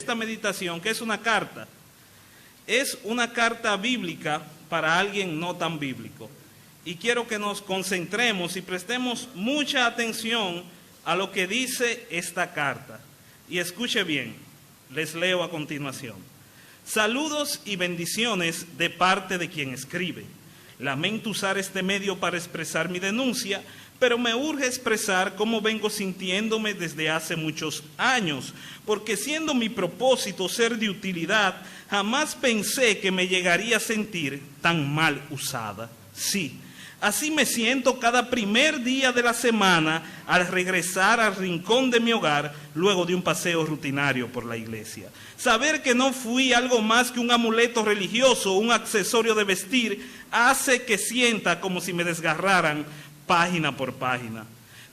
esta meditación, que es una carta. Es una carta bíblica para alguien no tan bíblico. Y quiero que nos concentremos y prestemos mucha atención a lo que dice esta carta. Y escuche bien, les leo a continuación. Saludos y bendiciones de parte de quien escribe. Lamento usar este medio para expresar mi denuncia, pero me urge expresar cómo vengo sintiéndome desde hace muchos años, porque siendo mi propósito ser de utilidad, jamás pensé que me llegaría a sentir tan mal usada. Sí, así me siento cada primer día de la semana al regresar al rincón de mi hogar luego de un paseo rutinario por la iglesia. Saber que no fui algo más que un amuleto religioso, un accesorio de vestir, hace que sienta como si me desgarraran página por página.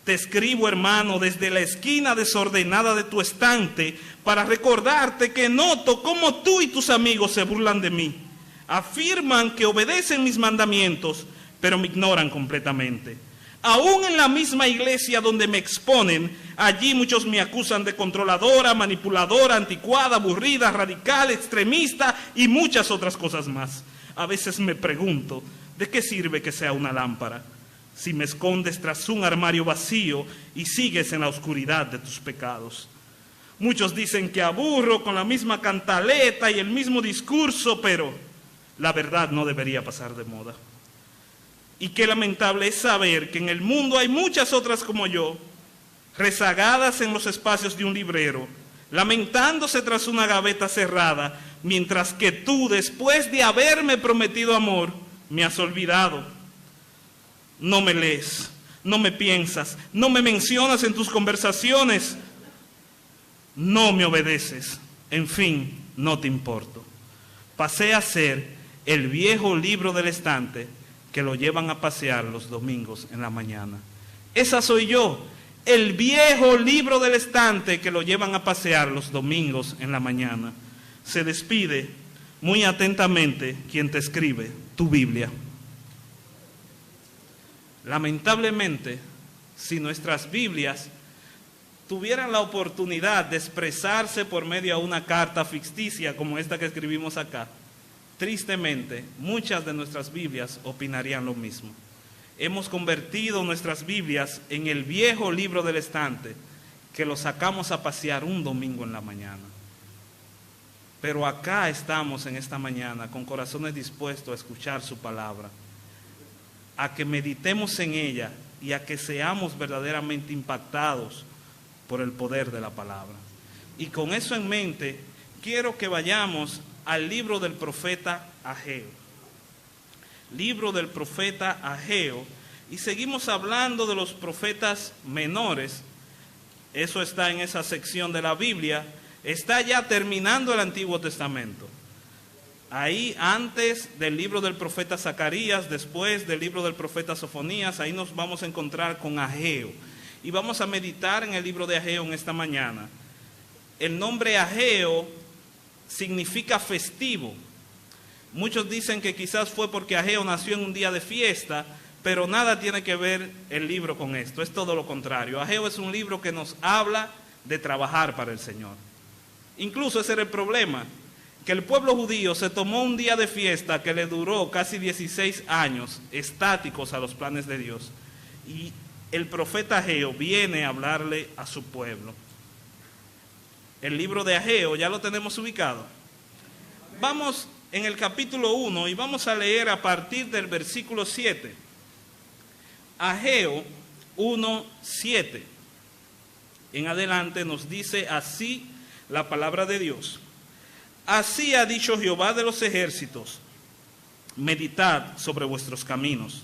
Te escribo, hermano, desde la esquina desordenada de tu estante para recordarte que noto cómo tú y tus amigos se burlan de mí. Afirman que obedecen mis mandamientos, pero me ignoran completamente. Aún en la misma iglesia donde me exponen, allí muchos me acusan de controladora, manipuladora, anticuada, aburrida, radical, extremista y muchas otras cosas más. A veces me pregunto, ¿de qué sirve que sea una lámpara si me escondes tras un armario vacío y sigues en la oscuridad de tus pecados? Muchos dicen que aburro con la misma cantaleta y el mismo discurso, pero la verdad no debería pasar de moda. Y qué lamentable es saber que en el mundo hay muchas otras como yo, rezagadas en los espacios de un librero, lamentándose tras una gaveta cerrada, mientras que tú, después de haberme prometido amor, me has olvidado. No me lees, no me piensas, no me mencionas en tus conversaciones, no me obedeces, en fin, no te importo. Pasé a ser el viejo libro del estante que lo llevan a pasear los domingos en la mañana. Esa soy yo, el viejo libro del estante que lo llevan a pasear los domingos en la mañana. Se despide muy atentamente quien te escribe, tu Biblia. Lamentablemente, si nuestras Biblias tuvieran la oportunidad de expresarse por medio de una carta ficticia como esta que escribimos acá, tristemente, muchas de nuestras Biblias opinarían lo mismo. Hemos convertido nuestras Biblias en el viejo libro del estante que lo sacamos a pasear un domingo en la mañana. Pero acá estamos en esta mañana con corazones dispuestos a escuchar su palabra, a que meditemos en ella y a que seamos verdaderamente impactados por el poder de la palabra. Y con eso en mente, quiero que vayamos al libro del profeta Ageo. Libro del profeta Ageo, y seguimos hablando de los profetas menores. Eso está en esa sección de la Biblia. Está ya terminando el Antiguo Testamento. Ahí, antes del libro del profeta Zacarías, después del libro del profeta Sofonías, ahí nos vamos a encontrar con Ageo. Y vamos a meditar en el libro de Ageo en esta mañana. El nombre Ageo significa festivo. Muchos dicen que quizás fue porque Ageo nació en un día de fiesta, pero nada tiene que ver el libro con esto, es todo lo contrario. Ageo es un libro que nos habla de trabajar para el Señor. Incluso ese era el problema, que el pueblo judío se tomó un día de fiesta que le duró casi 16 años, estáticos a los planes de Dios. Y el profeta Ageo viene a hablarle a su pueblo. El libro de Ageo, ¿ya lo tenemos ubicado? Vamos en el capítulo 1 y vamos a leer a partir del versículo 7. Ageo 1:7. En adelante nos dice así la palabra de Dios. Así ha dicho Jehová de los ejércitos: meditad sobre vuestros caminos.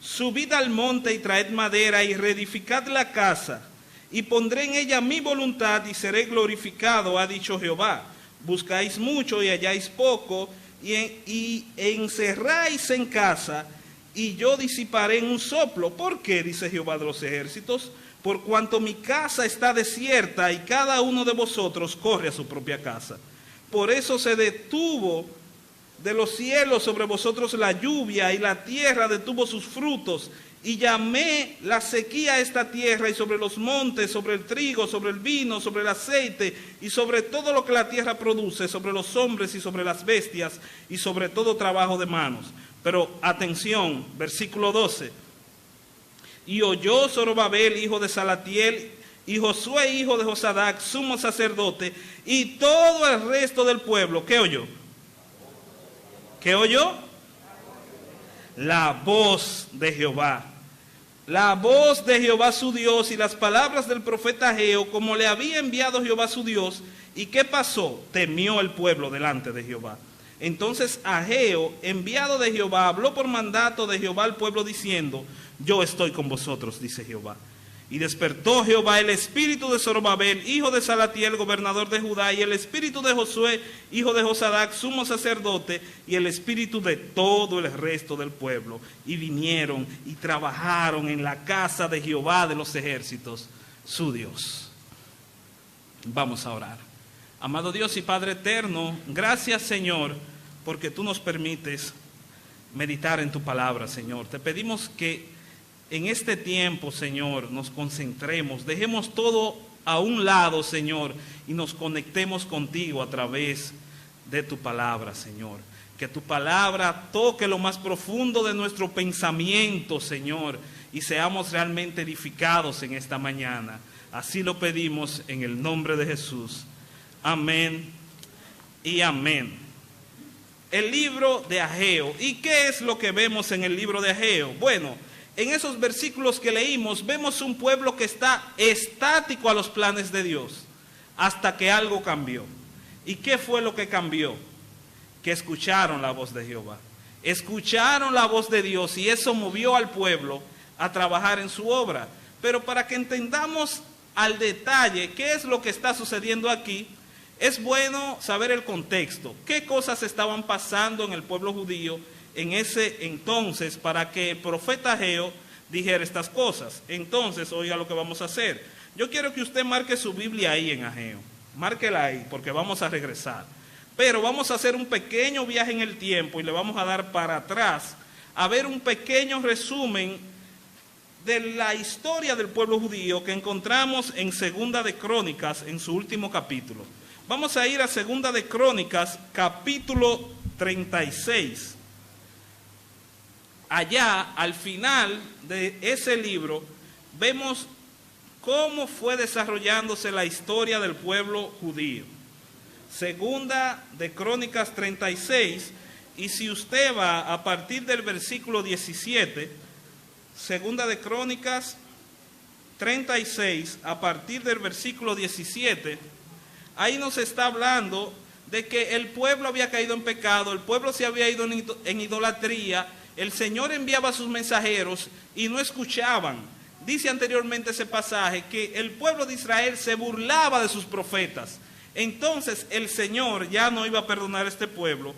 Subid al monte y traed madera y reedificad la casa, y pondré en ella mi voluntad y seré glorificado, ha dicho Jehová. Buscáis mucho y halláis poco, y encerráis en casa, y yo disiparé en un soplo. ¿Por qué? Dice Jehová de los ejércitos. Por cuanto mi casa está desierta y cada uno de vosotros corre a su propia casa. Por eso se detuvo de los cielos sobre vosotros la lluvia, y la tierra detuvo sus frutos, y llamé la sequía a esta tierra y sobre los montes, sobre el trigo, sobre el vino, sobre el aceite y sobre todo lo que la tierra produce, sobre los hombres y sobre las bestias y sobre todo trabajo de manos. Pero atención, versículo 12. Y oyó Zorobabel, hijo de Salatiel, y Josué, hijo de Josadac, sumo sacerdote, y todo el resto del pueblo. ¿Qué oyó? ¿Qué oyó? La voz de Jehová. La voz de Jehová su Dios y las palabras del profeta Ageo, como le había enviado Jehová su Dios. ¿Y qué pasó? Temió el pueblo delante de Jehová. Entonces Ageo, enviado de Jehová, habló por mandato de Jehová al pueblo diciendo: yo estoy con vosotros, dice Jehová. Y despertó Jehová el espíritu de Zorobabel, hijo de Salatiel, gobernador de Judá, y el espíritu de Josué, hijo de Josadac, sumo sacerdote, y el espíritu de todo el resto del pueblo. Y vinieron y trabajaron en la casa de Jehová de los ejércitos, su Dios. Vamos a orar. Amado Dios y Padre eterno, gracias, Señor, porque tú nos permites meditar en tu palabra, Señor. Te pedimos que en este tiempo, Señor, nos concentremos, dejemos todo a un lado, Señor, y nos conectemos contigo a través de tu palabra, Señor. Que tu palabra toque lo más profundo de nuestro pensamiento, Señor, y seamos realmente edificados en esta mañana. Así lo pedimos en el nombre de Jesús. Amén y amén. El libro de Ageo. ¿Y qué es lo que vemos en el libro de Ageo? Bueno, en esos versículos que leímos, vemos un pueblo que está estático a los planes de Dios, hasta que algo cambió. ¿Y qué fue lo que cambió? Que escucharon la voz de Jehová. Escucharon la voz de Dios y eso movió al pueblo a trabajar en su obra. Pero para que entendamos al detalle qué es lo que está sucediendo aquí, es bueno saber el contexto. ¿Qué cosas estaban pasando en el pueblo judío en ese entonces para que el profeta Ageo dijera estas cosas? Entonces, oiga lo que vamos a hacer. Yo quiero que usted marque su Biblia ahí en Ageo. Márquela ahí porque vamos a regresar. Pero vamos a hacer un pequeño viaje en el tiempo y le vamos a dar para atrás a ver un pequeño resumen de la historia del pueblo judío que encontramos en Segunda de Crónicas en su último capítulo. Vamos a ir a Segunda de Crónicas, capítulo 36. Allá, al final de ese libro, vemos cómo fue desarrollándose la historia del pueblo judío. Segunda de Crónicas 36, y si usted va a partir del versículo 17, Segunda de Crónicas 36, a partir del versículo 17, ahí nos está hablando de que el pueblo había caído en pecado, el pueblo se había ido en idolatría, el Señor enviaba a sus mensajeros y no escuchaban. Dice anteriormente ese pasaje que el pueblo de Israel se burlaba de sus profetas. Entonces el Señor ya no iba a perdonar a este pueblo,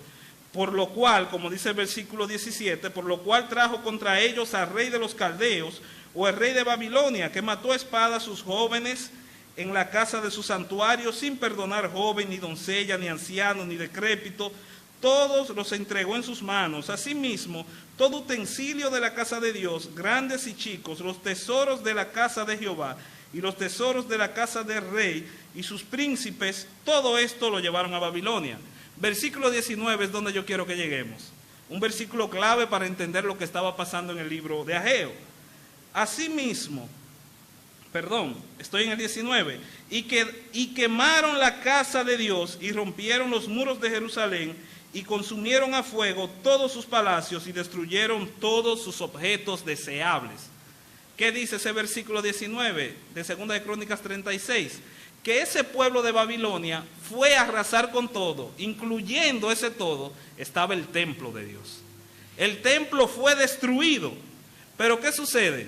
por lo cual, como dice el versículo 17, por lo cual trajo contra ellos al rey de los caldeos, o el rey de Babilonia, que mató a espada a sus jóvenes en la casa de su santuario, sin perdonar joven, ni doncella, ni anciano, ni decrépito. Todos los entregó en sus manos. Asimismo, todo utensilio de la casa de Dios, grandes y chicos, los tesoros de la casa de Jehová y los tesoros de la casa del rey y sus príncipes, todo esto lo llevaron a Babilonia. Versículo 19 es donde yo quiero que lleguemos. Un versículo clave para entender lo que estaba pasando en el libro de Ageo. Asimismo, estoy en el 19, y quemaron la casa de Dios y rompieron los muros de Jerusalén y consumieron a fuego todos sus palacios y destruyeron todos sus objetos deseables. ¿Qué dice ese versículo 19 de Segunda de Crónicas 36? Que ese pueblo de Babilonia fue a arrasar con todo, incluyendo ese todo, estaba el templo de Dios. El templo fue destruido, pero ¿qué sucede?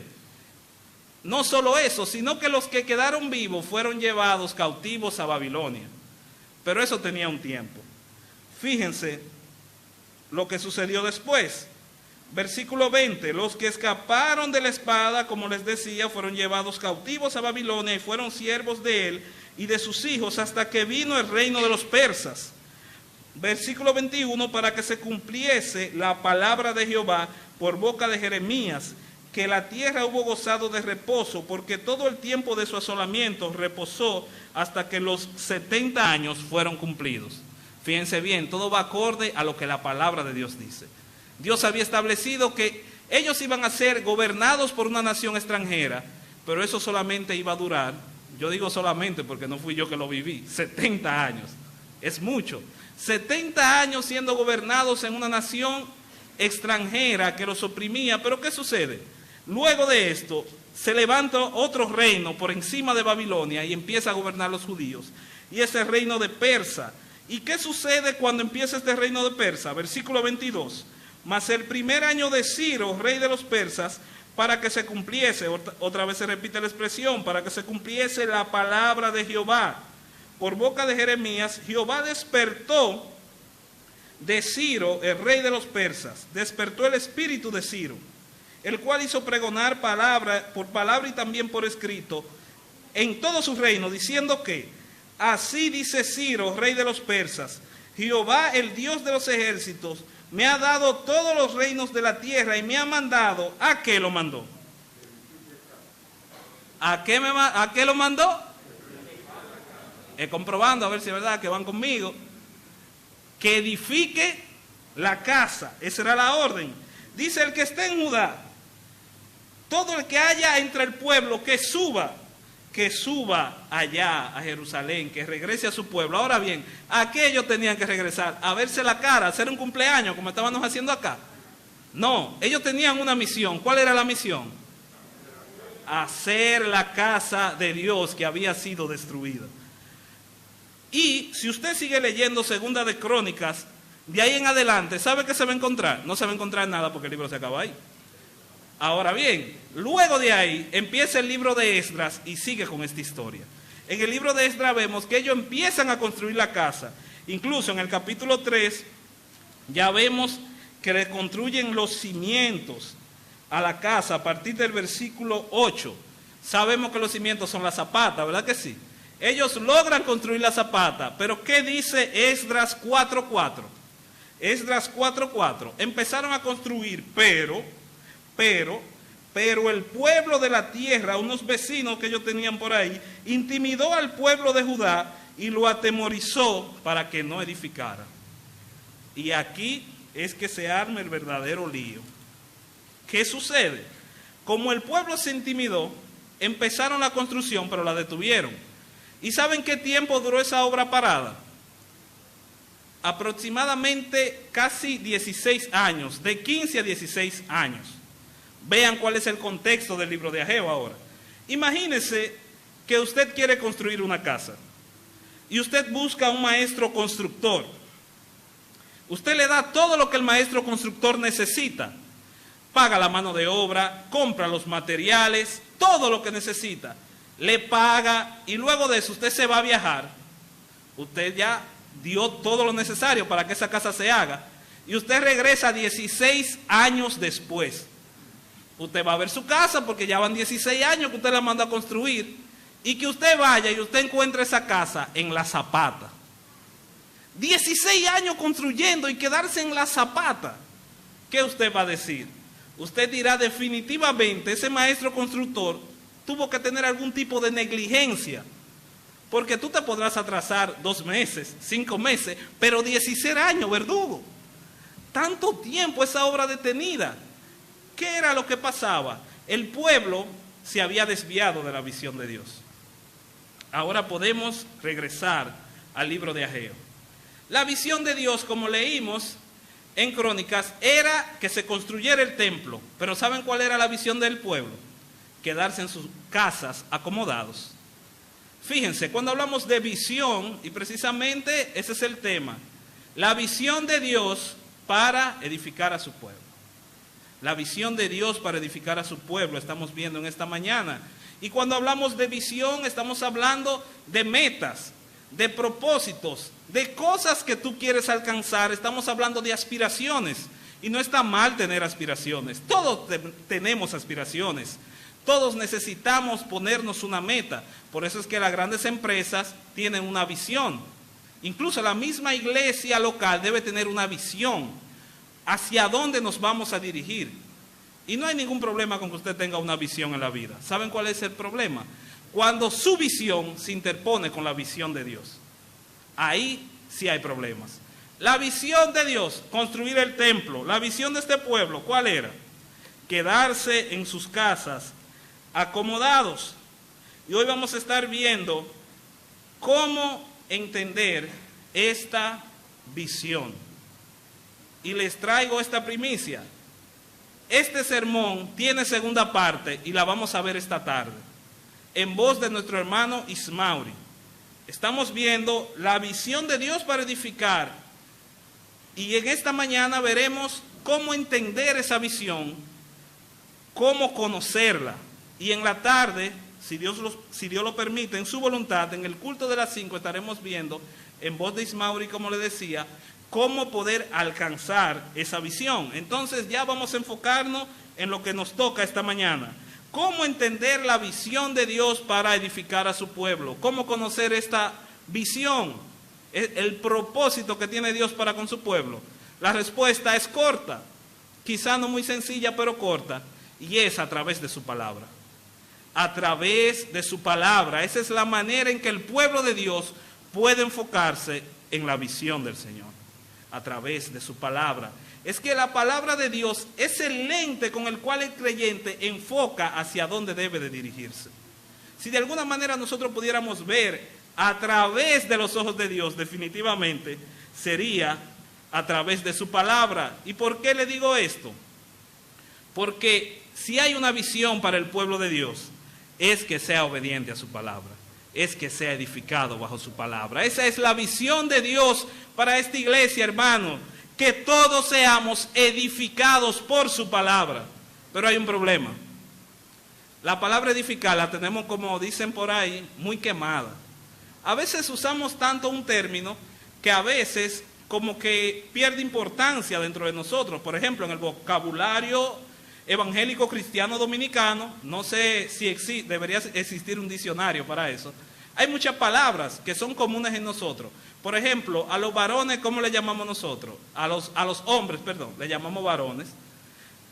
No solo eso, sino que los que quedaron vivos fueron llevados cautivos a Babilonia. Pero eso tenía un tiempo. Fíjense lo que sucedió después. Versículo 20, los que escaparon de la espada, como les decía, fueron llevados cautivos a Babilonia y fueron siervos de él y de sus hijos hasta que vino el reino de los persas. Versículo 21, para que se cumpliese la palabra de Jehová por boca de Jeremías, que la tierra hubo gozado de reposo, porque todo el tiempo de su asolamiento reposó hasta que los 70 años fueron cumplidos. Fíjense bien, todo va acorde a lo que la palabra de Dios dice. Dios había establecido que ellos iban a ser gobernados por una nación extranjera, pero eso solamente iba a durar, yo digo solamente porque no fui yo que lo viví, 70 años. Es mucho. 70 años siendo gobernados en una nación extranjera que los oprimía, pero ¿qué sucede? Luego de esto, se levanta otro reino por encima de Babilonia y empieza a gobernar los judíos. Y es el reino de Persa. ¿Y qué sucede cuando empieza este reino de Persa? Versículo 22. Mas el primer año de Ciro, rey de los persas, para que se cumpliese, otra vez se repite la expresión, para que se cumpliese la palabra de Jehová, por boca de Jeremías, Jehová despertó de Ciro, el rey de los persas, despertó el espíritu de Ciro, el cual hizo pregonar por palabra y también por escrito en todo su reino, diciendo que así dice Ciro, rey de los persas, Jehová, el Dios de los ejércitos, me ha dado todos los reinos de la tierra y me ha mandado. ¿A qué lo mandó? ¿A qué lo mandó? Comprobando, a ver si es verdad que van conmigo. Que edifique la casa. Esa era la orden. Dice el que esté en Judá, todo el que haya entre el pueblo, que suba allá a Jerusalén, que regrese a su pueblo. Ahora bien, ¿a qué ellos tenían que regresar? ¿A verse la cara, a hacer un cumpleaños como estábamos haciendo acá? No, ellos tenían una misión. ¿Cuál era la misión? Hacer la casa de Dios que había sido destruida. Y si usted sigue leyendo Segunda de Crónicas, de ahí en adelante, ¿sabe qué se va a encontrar? No se va a encontrar nada porque el libro se acaba ahí. Ahora bien, luego de ahí empieza el libro de Esdras y sigue con esta historia. En el libro de Esdras vemos que ellos empiezan a construir la casa. Incluso en el capítulo 3 ya vemos que le construyen los cimientos a la casa a partir del versículo 8. Sabemos que los cimientos son la zapata, ¿verdad que sí? Ellos logran construir la zapata, pero ¿qué dice Esdras 4:4? Esdras 4:4. Empezaron a construir, pero el pueblo de la tierra, unos vecinos que ellos tenían por ahí, intimidó al pueblo de Judá y lo atemorizó para que no edificara. Y aquí es que se arma el verdadero lío. ¿Qué sucede? Como el pueblo se intimidó, empezaron la construcción, pero la detuvieron. ¿Y saben qué tiempo duró esa obra parada? Aproximadamente casi 16 años, de 15 a 16 años. Vean cuál es el contexto del libro de Ageo ahora. Imagínese que usted quiere construir una casa y usted busca un maestro constructor. Usted le da todo lo que el maestro constructor necesita. Paga la mano de obra, compra los materiales, todo lo que necesita. Le paga y luego de eso usted se va a viajar. Usted ya dio todo lo necesario para que esa casa se haga y usted regresa 16 años después. Usted va a ver su casa porque ya van 16 años que usted la mandó a construir y que usted vaya y usted encuentre esa casa en la zapata. 16 años construyendo y quedarse en la zapata. ¿Qué usted va a decir? Usted dirá definitivamente ese maestro constructor tuvo que tener algún tipo de negligencia, porque tú te podrás atrasar 2 meses, 5 meses, pero 16 años, verdugo. Tanto tiempo esa obra detenida. ¿Qué era lo que pasaba? El pueblo se había desviado de la visión de Dios. Ahora podemos regresar al libro de Ageo. La visión de Dios, como leímos en Crónicas, era que se construyera el templo. Pero ¿saben cuál era la visión del pueblo? Quedarse en sus casas acomodados. Fíjense, cuando hablamos de visión, y precisamente ese es el tema, la visión de Dios para edificar a su pueblo. La visión de Dios para edificar a su pueblo estamos viendo en esta mañana. Y cuando hablamos de visión estamos hablando de metas, de propósitos, de cosas que tú quieres alcanzar. Estamos hablando de aspiraciones. Y no está mal tener aspiraciones. Todos tenemos aspiraciones. Todos necesitamos ponernos una meta. Por eso es que las grandes empresas tienen una visión. Incluso la misma iglesia local debe tener una visión. ¿Hacia dónde nos vamos a dirigir? Y no hay ningún problema con que usted tenga una visión en la vida. ¿Saben cuál es el problema? Cuando su visión se interpone con la visión de Dios. Ahí sí hay problemas. La visión de Dios, construir el templo. La visión de este pueblo, ¿cuál era? Quedarse en sus casas, acomodados. Y hoy vamos a estar viendo cómo entender esta visión. Y les traigo esta primicia. Este sermón tiene segunda parte y la vamos a ver esta tarde, en voz de nuestro hermano Ismauri. Estamos viendo la visión de Dios para edificar, y en esta mañana veremos cómo entender esa visión, cómo conocerla, y en la tarde, si Dios lo permite, en su voluntad, en el culto de las 5 estaremos viendo, en voz de Ismauri, como le decía, cómo poder alcanzar esa visión. Entonces ya vamos a enfocarnos en lo que nos toca esta mañana. Cómo entender la visión de Dios para edificar a su pueblo. Cómo conocer esta visión, el propósito que tiene Dios para con su pueblo. La respuesta es corta, quizá no muy sencilla, pero corta, y es a través de su palabra. A través de su palabra. Esa es la manera en que el pueblo de Dios puede enfocarse en la visión del Señor. A través de su palabra. Es que la palabra de Dios es el lente con el cual el creyente enfoca hacia dónde debe de dirigirse. Si de alguna manera nosotros pudiéramos ver a través de los ojos de Dios, definitivamente sería a través de su palabra. ¿Y por qué le digo esto? Porque si hay una visión para el pueblo de Dios, es que sea obediente a su palabra. Es que sea edificado bajo su palabra. Esa es la visión de Dios para esta iglesia, hermano, que todos seamos edificados por su palabra. Pero hay un problema. La palabra edificar la tenemos, como dicen por ahí, muy quemada. A veces usamos tanto un término que a veces como que pierde importancia dentro de nosotros. Por ejemplo, en el vocabulario evangélico cristiano dominicano, no sé si debería existir un diccionario para eso. Hay muchas palabras que son comunes en nosotros. Por ejemplo, a los varones, ¿cómo le llamamos nosotros? A los hombres, perdón, le llamamos varones.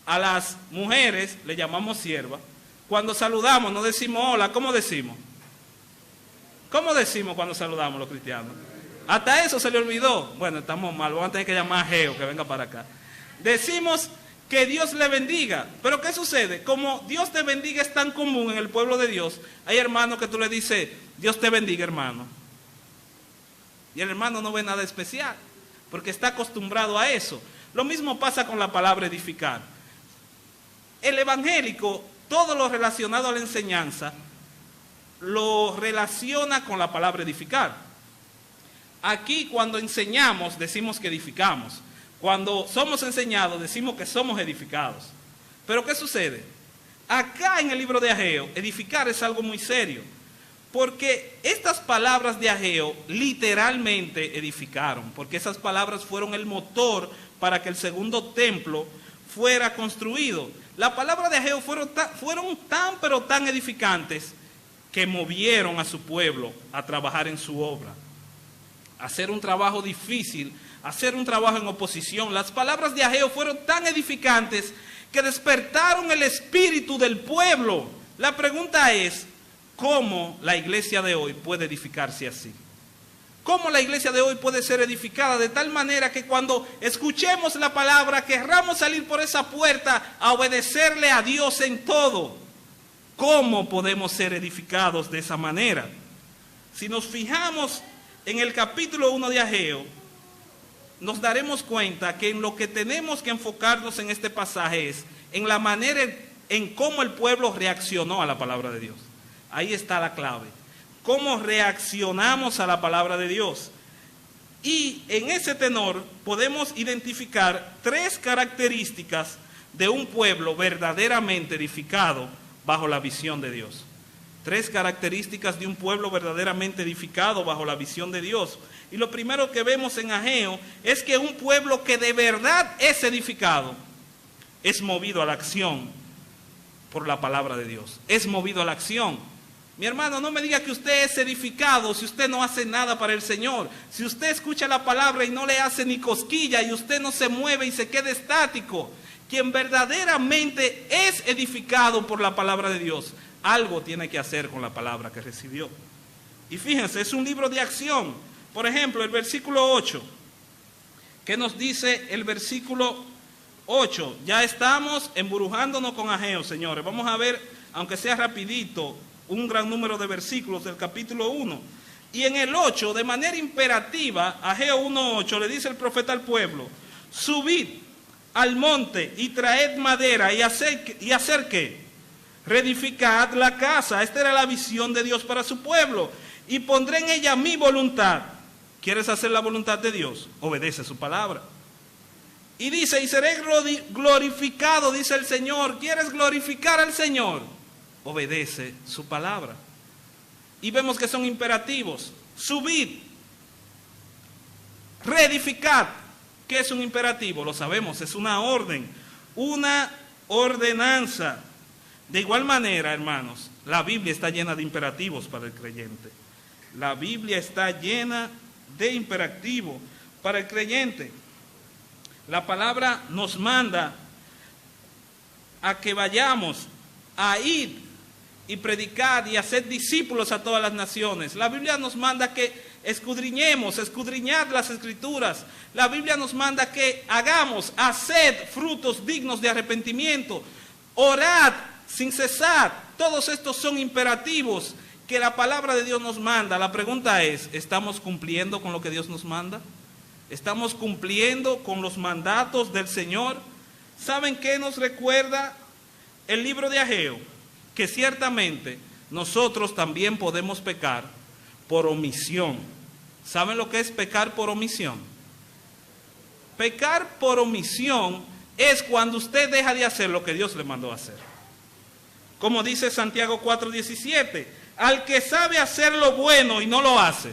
A las mujeres le llamamos sierva. Cuando saludamos no decimos hola, ¿cómo decimos? ¿Cómo decimos cuando saludamos los cristianos? Hasta eso se le olvidó. Bueno, estamos mal, vamos a tener que llamar a Geo que venga para acá. Decimos que Dios le bendiga. Pero ¿qué sucede? Como Dios te bendiga es tan común en el pueblo de Dios, hay hermanos que tú le dices, Dios te bendiga, hermano. Y el hermano no ve nada especial, porque está acostumbrado a eso. Lo mismo pasa con la palabra edificar. El evangélico, todo lo relacionado a la enseñanza, lo relaciona con la palabra edificar. Aquí cuando enseñamos, decimos que edificamos. Cuando somos enseñados, decimos que somos edificados. Pero ¿qué sucede? Acá en el libro de Ageo, edificar es algo muy serio. Porque estas palabras de Ageo literalmente edificaron. Porque esas palabras fueron el motor para que el segundo templo fuera construido. Las palabras de Ageo fueron tan edificantes que movieron a su pueblo a trabajar en su obra. A hacer un trabajo difícil, hacer un trabajo en oposición. Las palabras de Ageo fueron tan edificantes que despertaron el espíritu del pueblo. La pregunta es, ¿cómo la iglesia de hoy puede edificarse así? ¿Cómo la iglesia de hoy puede ser edificada de tal manera que cuando escuchemos la palabra querramos salir por esa puerta a obedecerle a Dios en todo? ¿Cómo podemos ser edificados de esa manera? Si nos fijamos en el capítulo 1 de Ageo, nos daremos cuenta que en lo que tenemos que enfocarnos en este pasaje es en la manera en cómo el pueblo reaccionó a la palabra de Dios. Ahí está la clave. Cómo reaccionamos a la palabra de Dios. Y en ese tenor podemos identificar 3 características de un pueblo verdaderamente edificado bajo la visión de Dios. 3 características de un pueblo verdaderamente edificado bajo la visión de Dios. Y lo primero que vemos en Ageo es que un pueblo que de verdad es edificado es movido a la acción por la palabra de Dios. Es movido a la acción. Mi hermano, no me diga que usted es edificado si usted no hace nada para el Señor. Si usted escucha la palabra y no le hace ni cosquilla y usted no se mueve y se queda estático. quien verdaderamente es edificado por la palabra de Dios, algo tiene que hacer con la palabra que recibió. Y fíjense, es un libro de acción. Por ejemplo, el versículo 8. ¿Qué nos dice el versículo 8? Ya estamos embrujándonos con Ageo, señores. Vamos a ver, aunque sea rapidito, un gran número de versículos del capítulo 1. Y en el 8, de manera imperativa, Ageo 1:8, le dice el profeta al pueblo: subid al monte y traed madera y hacer ¿qué? Reedificad la casa. Esta era la visión de Dios para su pueblo. Y pondré en ella mi voluntad. ¿Quieres hacer la voluntad de Dios? Obedece su palabra. Y dice, y seré glorificado, dice el Señor. ¿Quieres glorificar al Señor? Obedece su palabra. Y vemos que son imperativos. Subid, reedificad. ¿Qué es un imperativo? Lo sabemos, es una orden, una ordenanza. De igual manera, hermanos, la Biblia está llena de imperativos para el creyente. La Biblia está llena de imperativos para el creyente. La palabra nos manda a que vayamos a ir y predicar y hacer discípulos a todas las naciones. La Biblia nos manda que escudriñad las Escrituras. La Biblia nos manda que haced frutos dignos de arrepentimiento. Orad sin cesar. Todos estos son imperativos que la palabra de Dios nos manda. La pregunta es, ¿estamos cumpliendo con lo que Dios nos manda? ¿Estamos cumpliendo con los mandatos del Señor? ¿Saben qué nos recuerda el libro de Ageo? Que ciertamente nosotros también podemos pecar por omisión. ¿Saben lo que es pecar por omisión? Pecar por omisión es cuando usted deja de hacer lo que Dios le mandó a hacer. Como dice Santiago 4:17, al que sabe hacer lo bueno y no lo hace.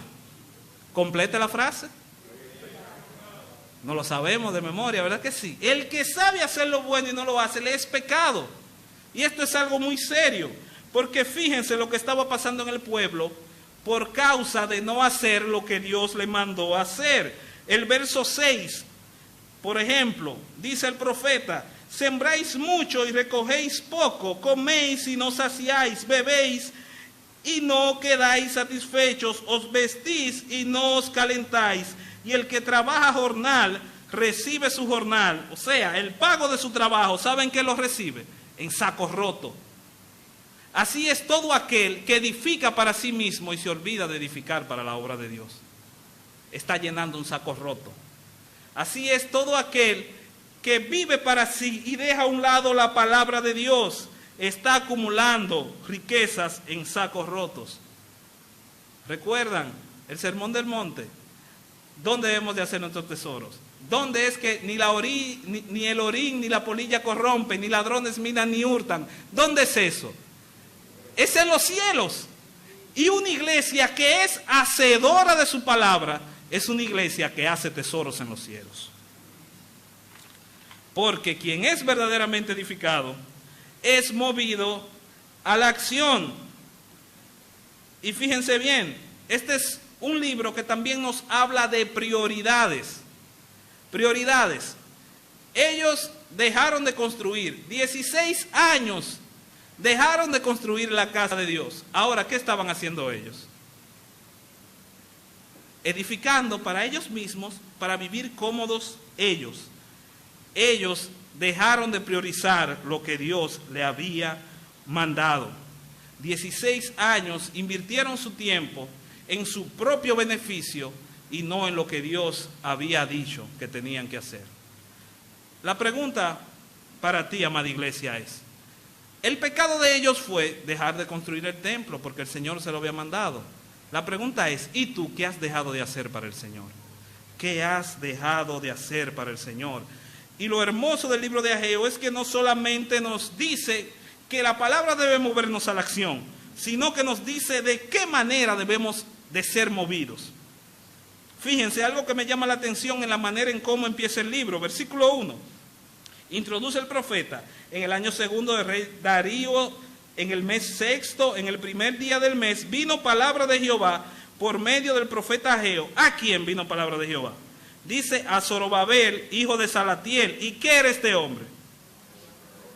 ¿Complete la frase? No lo sabemos de memoria, ¿verdad que sí? El que sabe hacer lo bueno y no lo hace, le es pecado. Y esto es algo muy serio, porque fíjense lo que estaba pasando en el pueblo por causa de no hacer lo que Dios le mandó a hacer. El verso 6, por ejemplo, dice el profeta: sembráis mucho y recogéis poco, coméis y no saciáis, bebéis y no quedáis satisfechos, os vestís y no os calentáis, y el que trabaja jornal recibe su jornal, o sea, el pago de su trabajo, ¿saben qué lo recibe? En saco roto. Así es todo aquel que edifica para sí mismo y se olvida de edificar para la obra de Dios. Está llenando un saco roto. Así es todo aquel que vive para sí y deja a un lado la palabra de Dios. Está acumulando riquezas en sacos rotos. ¿Recuerdan el Sermón del Monte? ¿Dónde debemos de hacer nuestros tesoros? ¿Dónde es que ni el orín ni la polilla corrompen, ni ladrones minan ni hurtan? ¿Dónde es eso? Es en los cielos. Y una iglesia que es hacedora de su palabra es una iglesia que hace tesoros en los cielos. Porque quien es verdaderamente edificado es movido a la acción. Y fíjense bien, este es un libro que también nos habla de prioridades. Prioridades. Ellos dejaron de construir, 16 años dejaron de construir la casa de Dios. Ahora, ¿qué estaban haciendo ellos? Edificando para ellos mismos, para vivir cómodos ellos. Ellos dejaron de priorizar lo que Dios le había mandado. 16 años invirtieron su tiempo en su propio beneficio y no en lo que Dios había dicho que tenían que hacer. La pregunta para ti, amada iglesia, es: el pecado de ellos fue dejar de construir el templo porque el Señor se lo había mandado. La pregunta es: ¿y tú qué has dejado de hacer para el Señor? ¿Qué has dejado de hacer para el Señor? Y lo hermoso del libro de Ageo es que no solamente nos dice que la palabra debe movernos a la acción, sino que nos dice de qué manera debemos de ser movidos. Fíjense, algo que me llama la atención en la manera en cómo empieza el libro. Versículo 1. Introduce el profeta: en el año segundo del rey Darío, en el mes sexto, en el primer día del mes, vino palabra de Jehová por medio del profeta Ageo. ¿A quién vino palabra de Jehová? Dice: a Zorobabel, hijo de Salatiel. ¿Y qué era este hombre?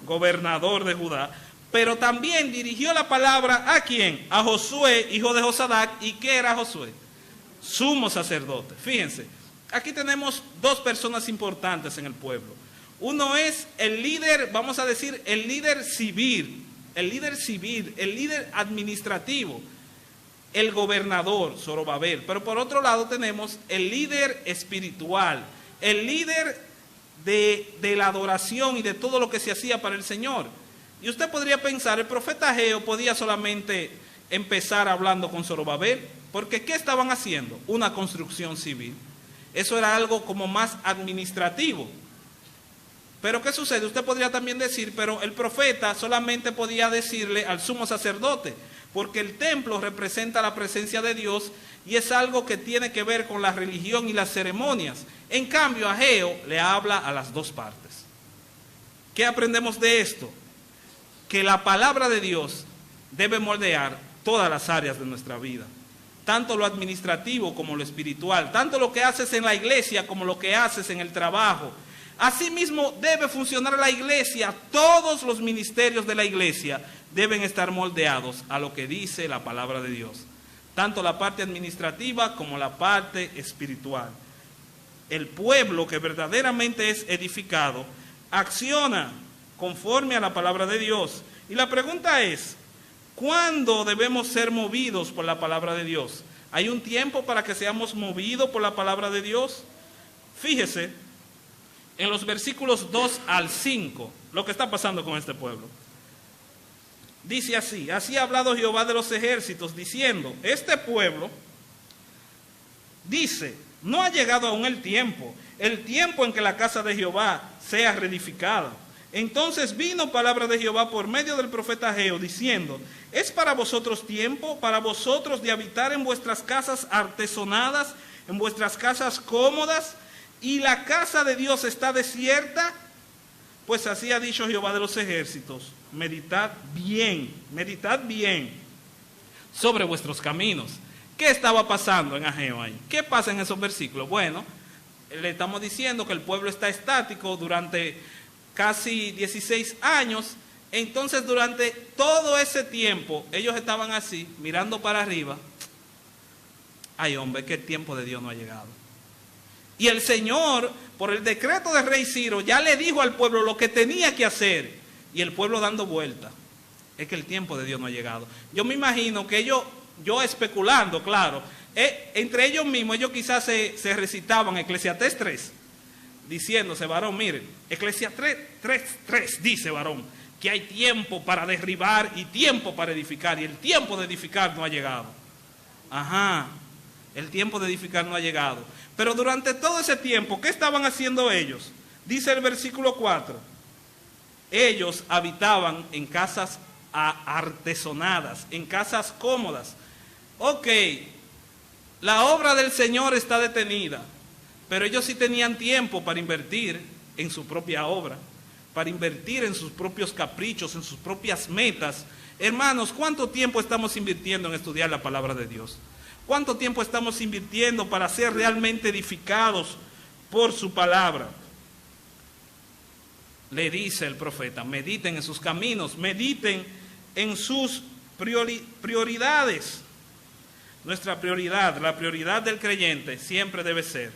gobernador de Judá, pero también dirigió la palabra ¿a quién? A Josué, hijo de Josadac. ¿Y qué era Josué? Sumo sacerdote. Fíjense, aquí tenemos dos personas importantes en el pueblo. Uno es el líder, vamos a decir, el líder civil, el líder administrativo, el gobernador Zorobabel. Pero por otro lado tenemos el líder espiritual, el líder de la adoración y de todo lo que se hacía para el Señor. Y usted podría pensar, el profeta Ageo podía solamente empezar hablando con Zorobabel, porque ¿qué estaban haciendo? Una construcción civil. Eso era algo como más administrativo. Pero ¿qué sucede? Usted podría también decir, pero el profeta solamente podía decirle al sumo sacerdote, porque el templo representa la presencia de Dios y es algo que tiene que ver con la religión y las ceremonias. En cambio, Ageo le habla a las dos partes. ¿Qué aprendemos de esto? Que la palabra de Dios debe moldear todas las áreas de nuestra vida, tanto lo administrativo como lo espiritual, tanto lo que haces en la iglesia como lo que haces en el trabajo. Asimismo, debe funcionar la iglesia. Todos los ministerios de la iglesia deben estar moldeados a lo que dice la palabra de Dios, tanto la parte administrativa como la parte espiritual. El pueblo que verdaderamente es edificado acciona conforme a la palabra de Dios. Y la pregunta es, ¿cuándo debemos ser movidos por la palabra de Dios? ¿Hay un tiempo para que seamos movidos por la palabra de Dios? Fíjese en los versículos 2 al 5, lo que está pasando con este pueblo. Dice así: así ha hablado Jehová de los ejércitos, diciendo, este pueblo dice, no ha llegado aún el tiempo en que la casa de Jehová sea reedificada. Entonces vino palabra de Jehová por medio del profeta Ageo, diciendo, ¿es para vosotros tiempo, para vosotros de habitar en vuestras casas artesonadas, en vuestras casas cómodas, y la casa de Dios está desierta? Pues así ha dicho Jehová de los ejércitos, meditad bien sobre vuestros caminos. ¿Qué estaba pasando en Ageo ahí? ¿Qué pasa en esos versículos? Bueno, le estamos diciendo que el pueblo está estático durante casi 16 años. Entonces durante todo ese tiempo ellos estaban así, mirando para arriba. Ay hombre, que el tiempo de Dios no ha llegado. Y el Señor, por el decreto del rey Ciro, ya le dijo al pueblo lo que tenía que hacer. Y el pueblo dando vuelta. Es que el tiempo de Dios no ha llegado. Yo me imagino que ellos, yo especulando, claro, entre ellos mismos, ellos quizás se recitaban Eclesiastés 3, diciéndose, varón, miren, Eclesiastés 3 dice, varón, que hay tiempo para derribar y tiempo para edificar. Y el tiempo de edificar no ha llegado. Ajá, el tiempo de edificar no ha llegado. Pero durante todo ese tiempo, ¿qué estaban haciendo ellos? Dice el versículo 4. Ellos habitaban en casas artesonadas, en casas cómodas. Ok, la obra del Señor está detenida, pero ellos sí tenían tiempo para invertir en su propia obra, para invertir en sus propios caprichos, en sus propias metas. Hermanos, ¿cuánto tiempo estamos invirtiendo en estudiar la palabra de Dios? ¿Cuánto tiempo estamos invirtiendo para ser realmente edificados por su palabra? Le dice el profeta, mediten en sus caminos, mediten en sus prioridades. Nuestra prioridad, la prioridad del creyente siempre debe ser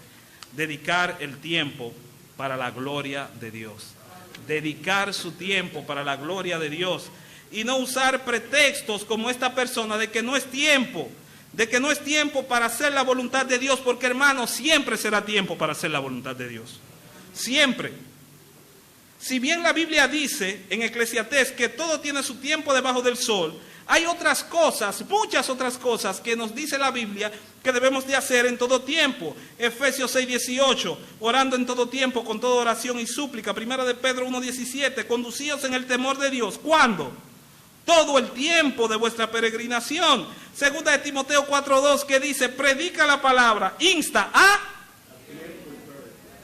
dedicar el tiempo para la gloria de Dios. Dedicar su tiempo para la gloria de Dios y no usar pretextos como esta persona de que no es tiempo, para hacer la voluntad de Dios, porque hermano, siempre será tiempo para hacer la voluntad de Dios. Siempre. Si bien la Biblia dice en Eclesiastés que todo tiene su tiempo debajo del sol, hay otras cosas, muchas otras cosas que nos dice la Biblia que debemos de hacer en todo tiempo. Efesios 6:18, orando en todo tiempo con toda oración y súplica. Primera de Pedro 1:17, conducíos en el temor de Dios. ¿Cuándo? Todo el tiempo de vuestra peregrinación. Segunda de Timoteo 4:2, que dice, predica la palabra, insta a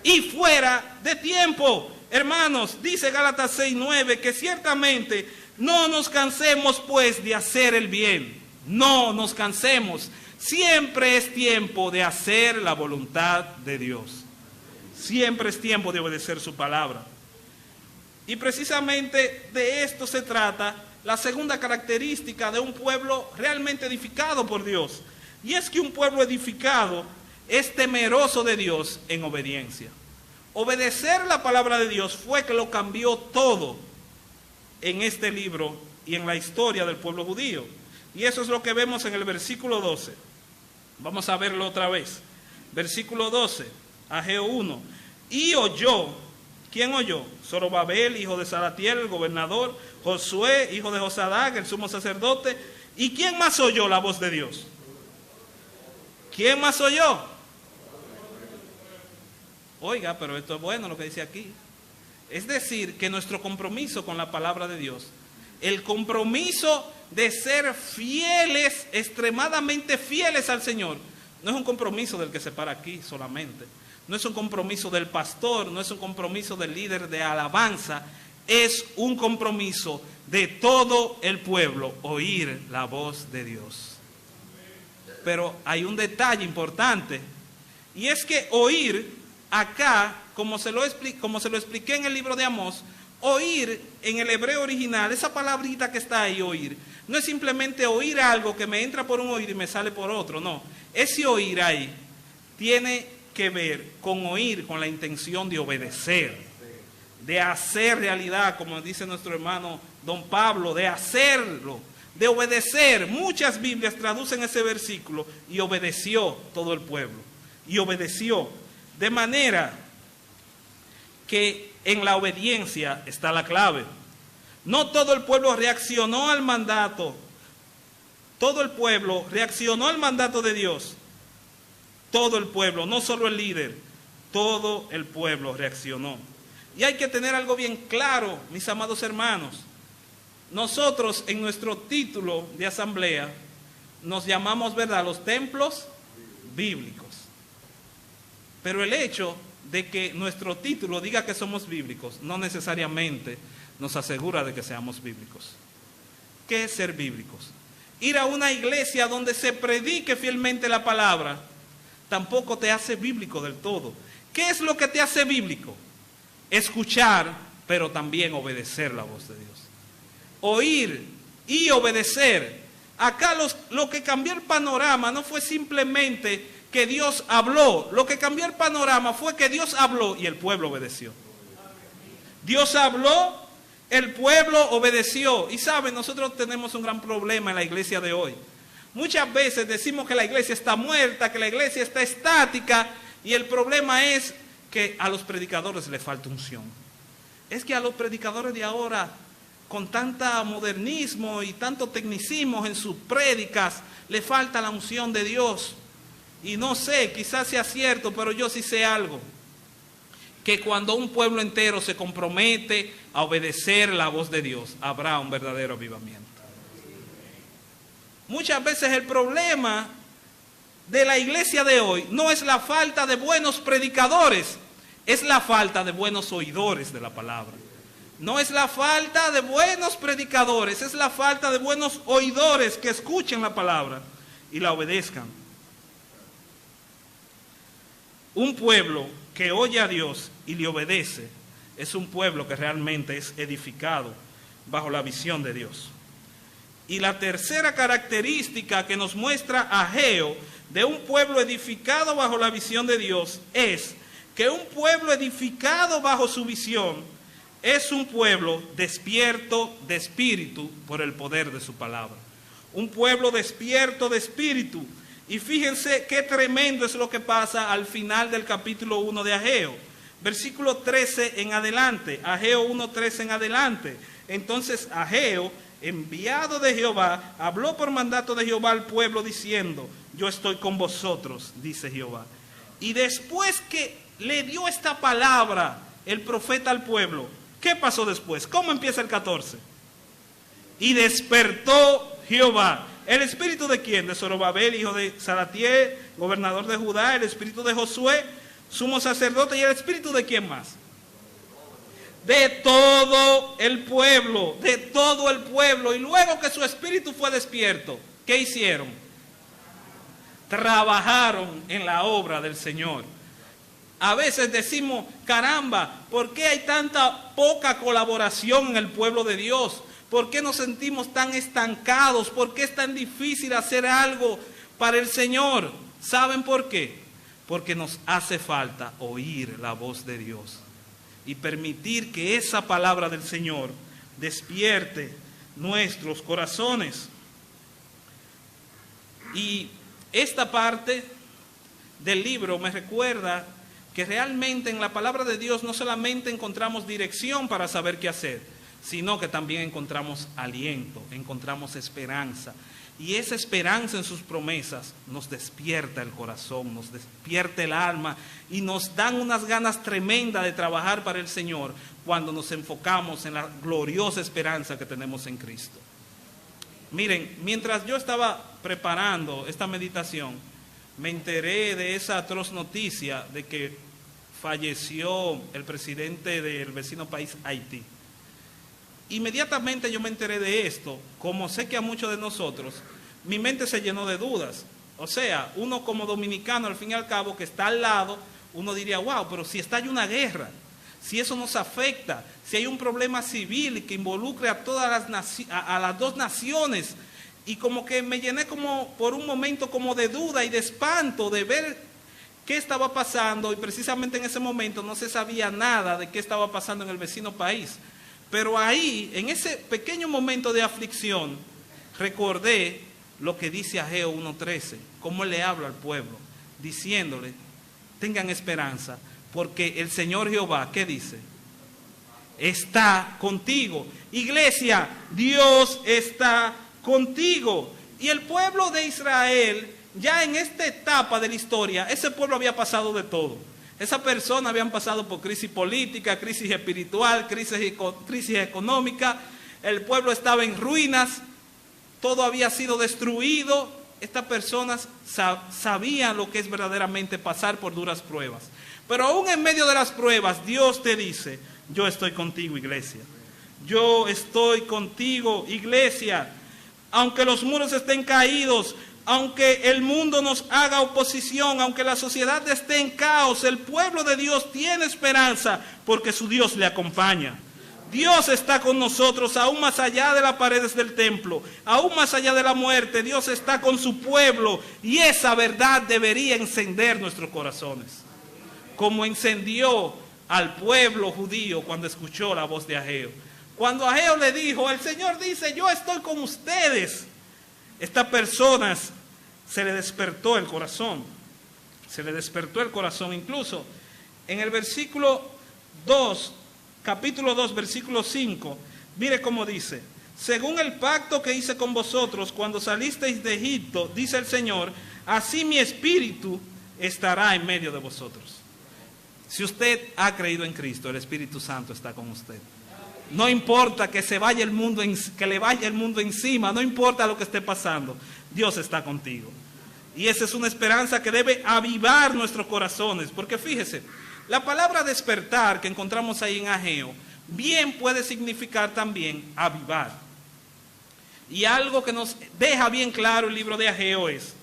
y fuera de tiempo. Hermanos, dice Gálatas 6:9, que ciertamente no nos cansemos pues de hacer el bien. No nos cansemos. Siempre es tiempo de hacer la voluntad de Dios. Siempre es tiempo de obedecer su palabra. Y precisamente de esto se trata la segunda característica de un pueblo realmente edificado por Dios. Y es que un pueblo edificado es temeroso de Dios en obediencia. Obedecer la palabra de Dios fue que lo cambió todo en este libro y en la historia del pueblo judío. Y eso es lo que vemos en el versículo 12. Vamos a verlo otra vez. Versículo 12, Ageo 1. Y oyó, ¿quién oyó? Zorobabel, hijo de Salatiel, el gobernador, Josué, hijo de Josadac, el sumo sacerdote. ¿Y quién más oyó la voz de Dios? ¿Quién más oyó? Oiga, pero esto es bueno lo que dice aquí. Es decir, que nuestro compromiso con la palabra de Dios, el compromiso de ser fieles, extremadamente fieles al Señor, no es un compromiso del que se para aquí solamente, no es un compromiso del pastor, no es un compromiso del líder de alabanza, es un compromiso de todo el pueblo, oír la voz de Dios. Pero hay un detalle importante, y es que oír acá, como se lo expliqué en el libro de Amós, oír en el hebreo original, esa palabrita que está ahí, oír, no es simplemente oír algo que me entra por un oído y me sale por otro, no. Ese oír ahí tiene que ver con oír con la intención de obedecer, de hacer realidad, como dice nuestro hermano don Pablo, de hacerlo, de obedecer. Muchas Biblias traducen ese versículo y obedeció todo el pueblo, y obedeció. De manera que en la obediencia está la clave. No todo el pueblo reaccionó al mandato. Todo el pueblo reaccionó al mandato de Dios. Todo el pueblo, no solo el líder, todo el pueblo reaccionó. Y hay que tener algo bien claro, mis amados hermanos. Nosotros en nuestro título de asamblea nos llamamos, ¿verdad?, los templos bíblicos. Pero el hecho de que nuestro título diga que somos bíblicos no necesariamente nos asegura de que seamos bíblicos. ¿Qué es ser bíblicos? Ir a una iglesia donde se predique fielmente la palabra tampoco te hace bíblico del todo. ¿Qué es lo que te hace bíblico? Escuchar, pero también obedecer la voz de Dios. Oír y obedecer. Acá lo que cambió el panorama no fue simplemente que Dios habló. Lo que cambió el panorama fue que Dios habló y el pueblo obedeció. Dios habló, el pueblo obedeció. Y saben, nosotros tenemos un gran problema en la iglesia de hoy. Muchas veces decimos que la iglesia está muerta, que la iglesia está estática, y el problema es que a los predicadores les falta unción. Es que a los predicadores de ahora, con tanta modernismo y tanto tecnicismo en sus prédicas, le falta la unción de Dios. Y no sé, quizás sea cierto, pero yo sí sé algo. Que cuando un pueblo entero se compromete a obedecer la voz de Dios, habrá un verdadero avivamiento. Muchas veces el problema de la iglesia de hoy no es la falta de buenos predicadores, es la falta de buenos oidores de la palabra. No es la falta de buenos predicadores, es la falta de buenos oidores que escuchen la palabra y la obedezcan. Un pueblo que oye a Dios y le obedece es un pueblo que realmente es edificado bajo la visión de Dios. Y la tercera característica que nos muestra Ageo de un pueblo edificado bajo la visión de Dios es que un pueblo edificado bajo su visión es un pueblo despierto de espíritu por el poder de su palabra. Un pueblo despierto de espíritu. Y fíjense qué tremendo es lo que pasa al final del capítulo 1 de Ageo. Versículo 13 en adelante. Ageo 1:13 en adelante. Entonces Ageo, enviado de Jehová, habló por mandato de Jehová al pueblo diciendo: yo estoy con vosotros, dice Jehová. Y después que le dio esta palabra el profeta al pueblo, ¿qué pasó después? ¿Cómo empieza el 14? Y despertó Jehová. ¿El espíritu de quién? De Zorobabel, hijo de Salatiel, gobernador de Judá. El espíritu de Josué, sumo sacerdote. ¿Y el espíritu de quién más? De todo el pueblo, de todo el pueblo. Y luego que su espíritu fue despierto, ¿qué hicieron? Trabajaron en la obra del Señor. A veces decimos, caramba, ¿por qué hay tanta poca colaboración en el pueblo de Dios? ¿Por qué nos sentimos tan estancados? ¿Por qué es tan difícil hacer algo para el Señor? ¿Saben por qué? Porque nos hace falta oír la voz de Dios y permitir que esa palabra del Señor despierte nuestros corazones. Y esta parte del libro me recuerda que realmente en la palabra de Dios no solamente encontramos dirección para saber qué hacer, sino que también encontramos aliento, encontramos esperanza. Y esa esperanza en sus promesas nos despierta el corazón, nos despierta el alma y nos dan unas ganas tremendas de trabajar para el Señor cuando nos enfocamos en la gloriosa esperanza que tenemos en Cristo. Miren, mientras yo estaba preparando esta meditación, me enteré de esa atroz noticia de que falleció el presidente del vecino país Haití. Inmediatamente yo me enteré de esto, como sé que a muchos de nosotros, mi mente se llenó de dudas. O sea, uno como dominicano, al fin y al cabo, que está al lado, uno diría, wow, pero si estalla una guerra, si eso nos afecta, si hay un problema civil que involucre a todas las dos naciones, y como que me llené como por un momento como de duda y de espanto de ver qué estaba pasando, y precisamente en ese momento no se sabía nada de qué estaba pasando en el vecino país. Pero ahí, en ese pequeño momento de aflicción, recordé lo que dice Ageo 1:13, cómo él le habla al pueblo, diciéndole, tengan esperanza, porque el Señor Jehová, ¿qué dice? Está contigo. Iglesia, Dios está contigo. Y el pueblo de Israel, ya en esta etapa de la historia, ese pueblo había pasado de todo. Esas personas habían pasado por crisis política, crisis espiritual, crisis económica. El pueblo estaba en ruinas, todo había sido destruido. Estas personas sabían lo que es verdaderamente pasar por duras pruebas. Pero aún en medio de las pruebas, Dios te dice, yo estoy contigo, iglesia. Yo estoy contigo, iglesia. Aunque los muros estén caídos, aunque el mundo nos haga oposición, aunque la sociedad esté en caos, el pueblo de Dios tiene esperanza porque su Dios le acompaña. Dios está con nosotros aún más allá de las paredes del templo, aún más allá de la muerte. Dios está con su pueblo y esa verdad debería encender nuestros corazones, como encendió al pueblo judío cuando escuchó la voz de Ageo. Cuando Ageo le dijo, el Señor dice, yo estoy con ustedes. Estas personas se le despertó el corazón. Se le despertó el corazón. Incluso en el versículo 2, capítulo 2, versículo 5, mire cómo dice. Según el pacto que hice con vosotros cuando salisteis de Egipto, dice el Señor, así mi espíritu estará en medio de vosotros. Si usted ha creído en Cristo, el Espíritu Santo está con usted. No importa que se vaya el mundo, que le vaya el mundo encima, no importa lo que esté pasando, Dios está contigo. Y esa es una esperanza que debe avivar nuestros corazones, porque fíjese, la palabra despertar que encontramos ahí en Ageo, bien puede significar también avivar. Y algo que nos deja bien claro el libro de Ageo es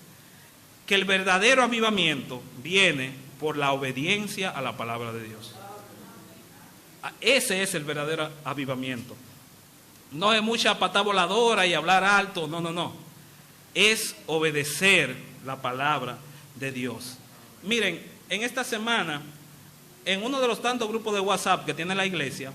que el verdadero avivamiento viene por la obediencia a la palabra de Dios. Ese es el verdadero avivamiento. No es mucha patá voladora y hablar alto, no. Es obedecer la palabra de Dios. Miren, en esta semana, en uno de los tantos grupos de WhatsApp que tiene la iglesia,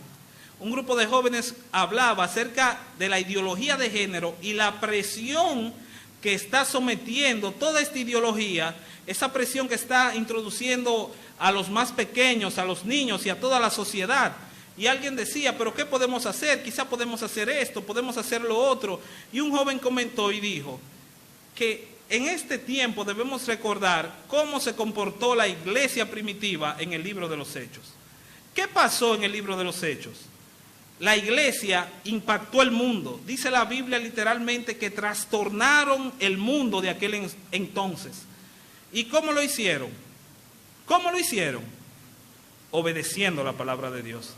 un grupo de jóvenes hablaba acerca de la ideología de género y la presión que está sometiendo toda esta ideología, esa presión que está introduciendo a los más pequeños, a los niños y a toda la sociedad. Y alguien decía, pero ¿qué podemos hacer? Quizá podemos hacer esto, podemos hacer lo otro. Y un joven comentó y dijo que en este tiempo debemos recordar cómo se comportó la iglesia primitiva en el libro de los Hechos. ¿Qué pasó en el libro de los Hechos? La iglesia impactó el mundo. Dice la Biblia literalmente que trastornaron el mundo de aquel entonces. ¿Y cómo lo hicieron? ¿Cómo lo hicieron? Obedeciendo la palabra de Dios.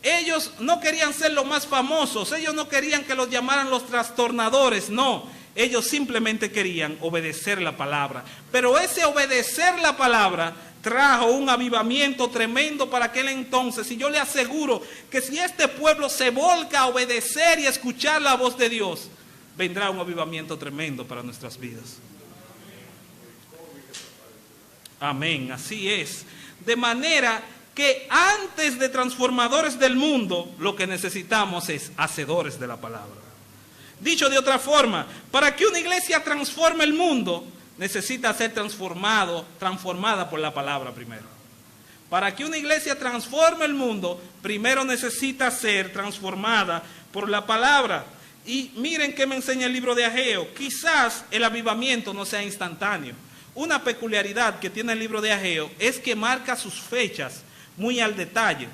Ellos no querían ser los más famosos, ellos no querían que los llamaran los trastornadores, no. Ellos simplemente querían obedecer la palabra. Pero ese obedecer la palabra trajo un avivamiento tremendo para aquel entonces. Y yo le aseguro que si este pueblo se volca a obedecer y a escuchar la voz de Dios, vendrá un avivamiento tremendo para nuestras vidas. Amén, así es. De manera que antes de transformadores del mundo, lo que necesitamos es hacedores de la palabra. Dicho de otra forma, para que una iglesia transforme el mundo, necesita ser transformada por la palabra primero. Para que una iglesia transforme el mundo, primero necesita ser transformada por la palabra. Y miren qué me enseña el libro de Ageo. Quizás el avivamiento no sea instantáneo. Una peculiaridad que tiene el libro de Ageo es que marca sus fechas muy al detalle.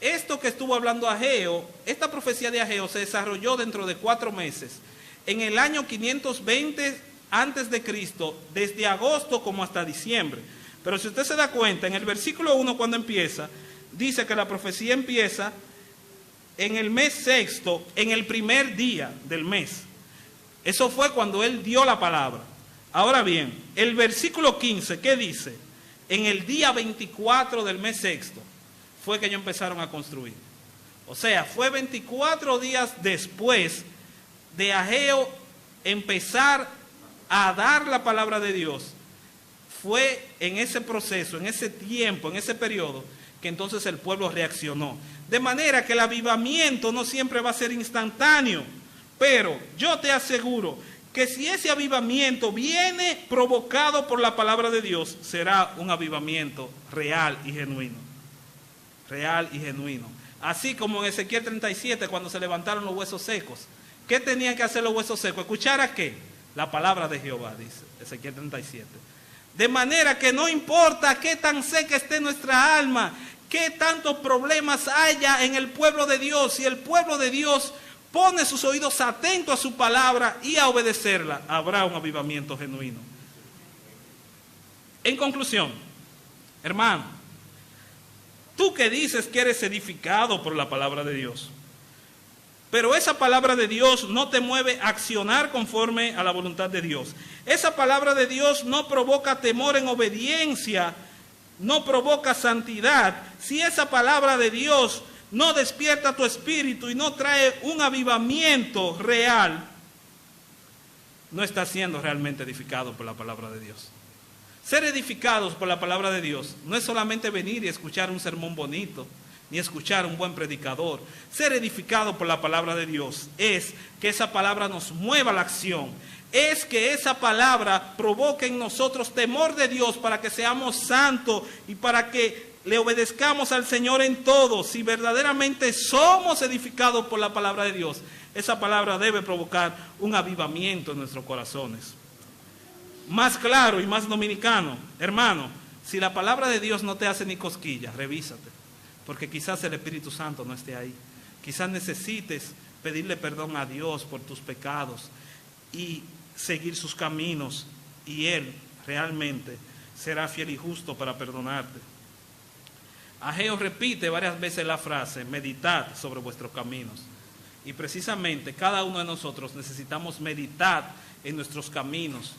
Esto que estuvo hablando Ageo, esta profecía de Ageo se desarrolló dentro de 4 meses. En el año 520 antes de Cristo, desde agosto como hasta diciembre. Pero si usted se da cuenta, en el versículo 1 cuando empieza, dice que la profecía empieza en el mes sexto, en el primer día del mes. Eso fue cuando él dio la palabra. Ahora bien, el versículo 15, ¿qué dice? En el día 24 del mes sexto fue que ellos empezaron a construir. O sea, fue 24 días después de Ageo empezar a dar la palabra de Dios. Fue en ese proceso, en ese tiempo, en ese periodo, que entonces el pueblo reaccionó. De manera que el avivamiento no siempre va a ser instantáneo, pero yo te aseguro que si ese avivamiento viene provocado por la palabra de Dios, será un avivamiento real y genuino. Real y genuino. Así como en Ezequiel 37, cuando se levantaron los huesos secos. ¿Qué tenían que hacer los huesos secos? ¿Escuchar a qué? La palabra de Jehová, dice Ezequiel 37. De manera que no importa qué tan seca esté nuestra alma, qué tantos problemas haya en el pueblo de Dios, si el pueblo de Dios pone sus oídos atentos a su palabra y a obedecerla, habrá un avivamiento genuino. En conclusión, hermano, tú que dices que eres edificado por la palabra de Dios, pero esa palabra de Dios no te mueve a accionar conforme a la voluntad de Dios. Esa palabra de Dios no provoca temor en obediencia, no provoca santidad. Si esa palabra de Dios no despierta tu espíritu y no trae un avivamiento real, no estás siendo realmente edificado por la palabra de Dios. Ser edificados por la palabra de Dios no es solamente venir y escuchar un sermón bonito, ni escuchar un buen predicador. Ser edificado por la palabra de Dios es que esa palabra nos mueva a la acción. Es que esa palabra provoque en nosotros temor de Dios para que seamos santos y para que le obedezcamos al Señor en todo. Si verdaderamente somos edificados por la palabra de Dios, esa palabra debe provocar un avivamiento en nuestros corazones. Más claro y más dominicano, hermano, si la palabra de Dios no te hace ni cosquillas, revísate. Porque quizás el Espíritu Santo no esté ahí. Quizás necesites pedirle perdón a Dios por tus pecados y seguir sus caminos. Y Él realmente será fiel y justo para perdonarte. Ageo repite varias veces la frase, meditad sobre vuestros caminos. Y precisamente cada uno de nosotros necesitamos meditar en nuestros caminos,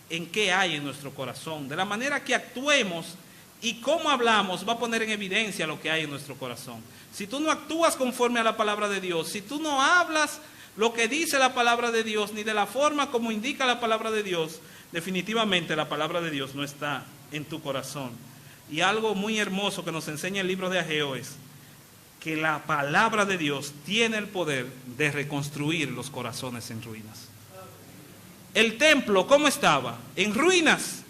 en qué hay en nuestro corazón. De la manera que actuemos y cómo hablamos va a poner en evidencia lo que hay en nuestro corazón. Si tú no actúas conforme a la palabra de Dios, si tú no hablas lo que dice la palabra de Dios, ni de la forma como indica la palabra de Dios, definitivamente la palabra de Dios no está en tu corazón. Y algo muy hermoso que nos enseña el libro de Ageo es que la palabra de Dios tiene el poder de reconstruir los corazones en ruinas. El templo, ¿cómo estaba? En ruinas.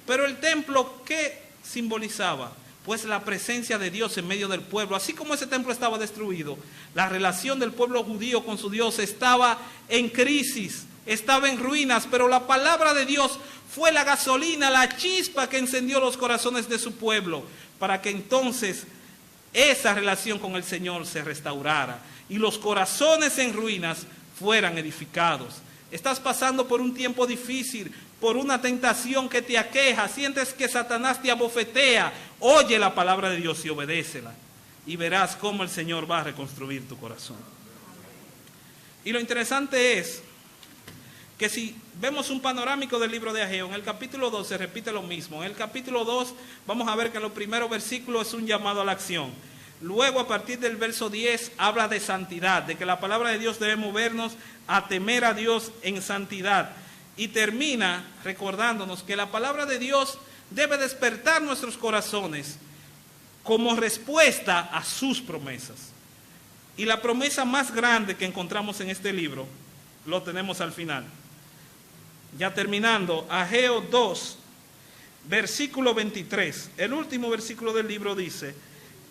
Pero el templo, ¿qué simbolizaba? Pues la presencia de Dios en medio del pueblo. Así como ese templo estaba destruido, la relación del pueblo judío con su Dios estaba en crisis, estaba en ruinas, pero la palabra de Dios fue la gasolina, la chispa que encendió los corazones de su pueblo, para que entonces esa relación con el Señor se restaurara y los corazones en ruinas fueran edificados. Estás pasando por un tiempo difícil, por una tentación que te aqueja, sientes que Satanás te abofetea, oye la palabra de Dios y obedécela, y verás cómo el Señor va a reconstruir tu corazón. Y lo interesante es que si vemos un panorámico del libro de Ageo, en el capítulo 2 se repite lo mismo. En el capítulo 2 vamos a ver que en los primeros versículos es un llamado a la acción. Luego, a partir del verso 10, habla de santidad, de que la palabra de Dios debe movernos a temer a Dios en santidad. Y termina recordándonos que la palabra de Dios debe despertar nuestros corazones como respuesta a sus promesas. Y la promesa más grande que encontramos en este libro, lo tenemos al final. Ya terminando, Ageo 2, versículo 23. El último versículo del libro dice: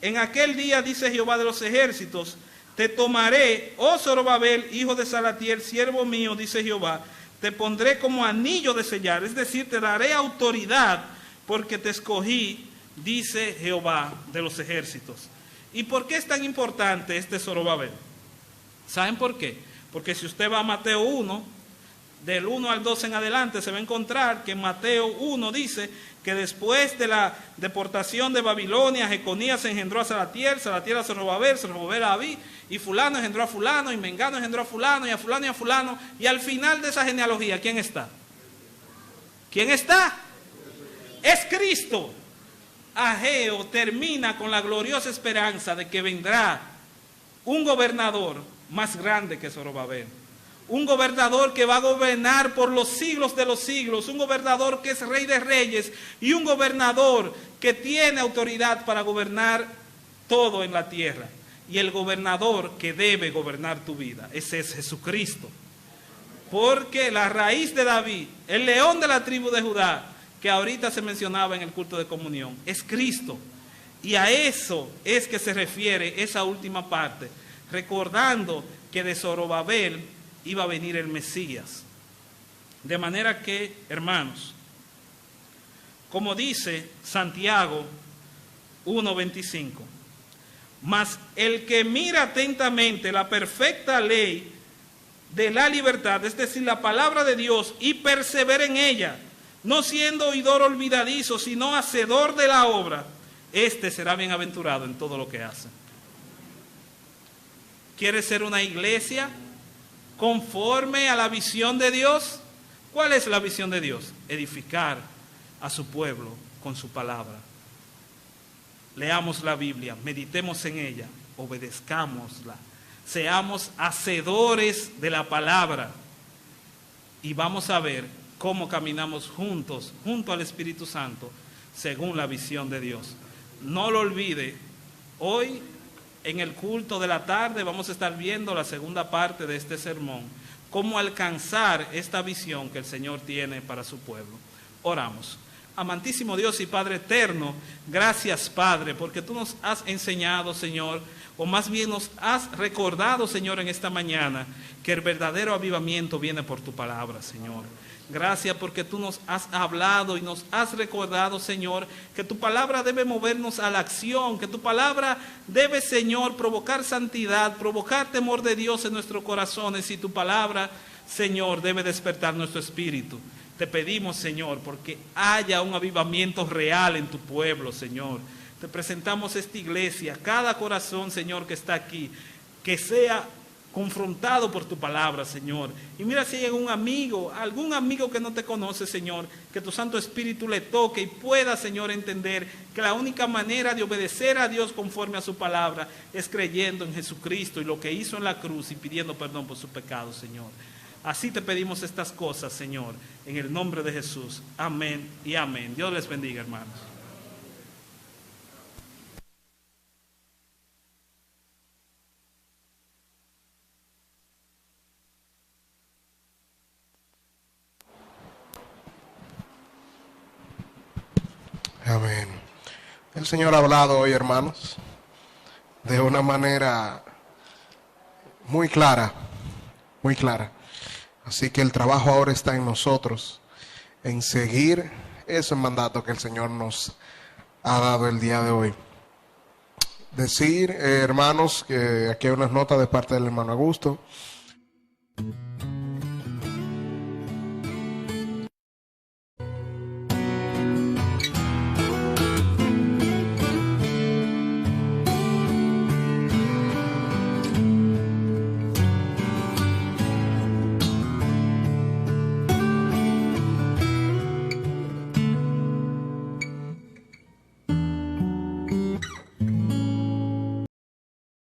en aquel día, dice Jehová de los ejércitos, te tomaré, oh Zorobabel, hijo de Salatiel, siervo mío, dice Jehová, te pondré como anillo de sellar, es decir, te daré autoridad porque te escogí, dice Jehová de los ejércitos. ¿Y por qué es tan importante este Zorobabel? ¿Saben por qué? Porque si usted va a Mateo 1, del 1 al 2 en adelante, se va a encontrar que en Mateo 1 dice que después de la deportación de Babilonia, Jeconías engendró a Salatiel, Salatiel a Zorobabel, Zorobabel a Abí, y fulano engendró a fulano, y mengano engendró a fulano, y a fulano, y al final de esa genealogía, ¿quién está? ¿Quién está? Es Cristo. Ageo termina con la gloriosa esperanza de que vendrá un gobernador más grande que Zorobabel. Un gobernador que va a gobernar por los siglos de los siglos, un gobernador que es rey de reyes y un gobernador que tiene autoridad para gobernar todo en la tierra. Y el gobernador que debe gobernar tu vida, ese es Jesucristo. Porque la raíz de David, el león de la tribu de Judá, que ahorita se mencionaba en el culto de comunión, es Cristo. Y a eso es que se refiere esa última parte, recordando que de Zorobabel iba a venir el Mesías. De manera que, hermanos, como dice Santiago 1:25, mas el que mira atentamente la perfecta ley de la libertad, es decir, la palabra de Dios, y persevera en ella, no siendo oidor olvidadizo, sino hacedor de la obra, este será bienaventurado en todo lo que hace. ¿Quieres ser una iglesia conforme a la visión de Dios? ¿Cuál es la visión de Dios? Edificar a su pueblo con su palabra. Leamos la Biblia, meditemos en ella, obedezcámosla, seamos hacedores de la palabra y vamos a ver cómo caminamos juntos, junto al Espíritu Santo, según la visión de Dios. No lo olvide, hoy en el culto de la tarde vamos a estar viendo la segunda parte de este sermón, cómo alcanzar esta visión que el Señor tiene para su pueblo. Oramos. Amantísimo Dios y Padre eterno, gracias Padre, porque tú nos has enseñado, Señor, o más bien nos has recordado, Señor, en esta mañana, que el verdadero avivamiento viene por tu palabra, Señor. Gracias porque tú nos has hablado y nos has recordado, Señor, que tu palabra debe movernos a la acción, que tu palabra debe, Señor, provocar santidad, provocar temor de Dios en nuestros corazones, y tu palabra, Señor, debe despertar nuestro espíritu. Te pedimos, Señor, porque haya un avivamiento real en tu pueblo, Señor. Te presentamos esta iglesia, cada corazón, Señor, que está aquí, que sea confrontado por tu palabra, Señor. Y mira si hay algún amigo que no te conoce, Señor, que tu Santo Espíritu le toque y pueda, Señor, entender que la única manera de obedecer a Dios conforme a su palabra es creyendo en Jesucristo y lo que hizo en la cruz y pidiendo perdón por sus pecados, Señor. Así te pedimos estas cosas, Señor, en el nombre de Jesús. Amén y amén. Dios les bendiga, hermanos. Amén. El Señor ha hablado hoy, hermanos, de una manera muy clara, muy clara. Así que el trabajo ahora está en nosotros, en seguir ese mandato que el Señor nos ha dado el día de hoy. Decir, hermanos, que aquí hay unas notas de parte del hermano Augusto.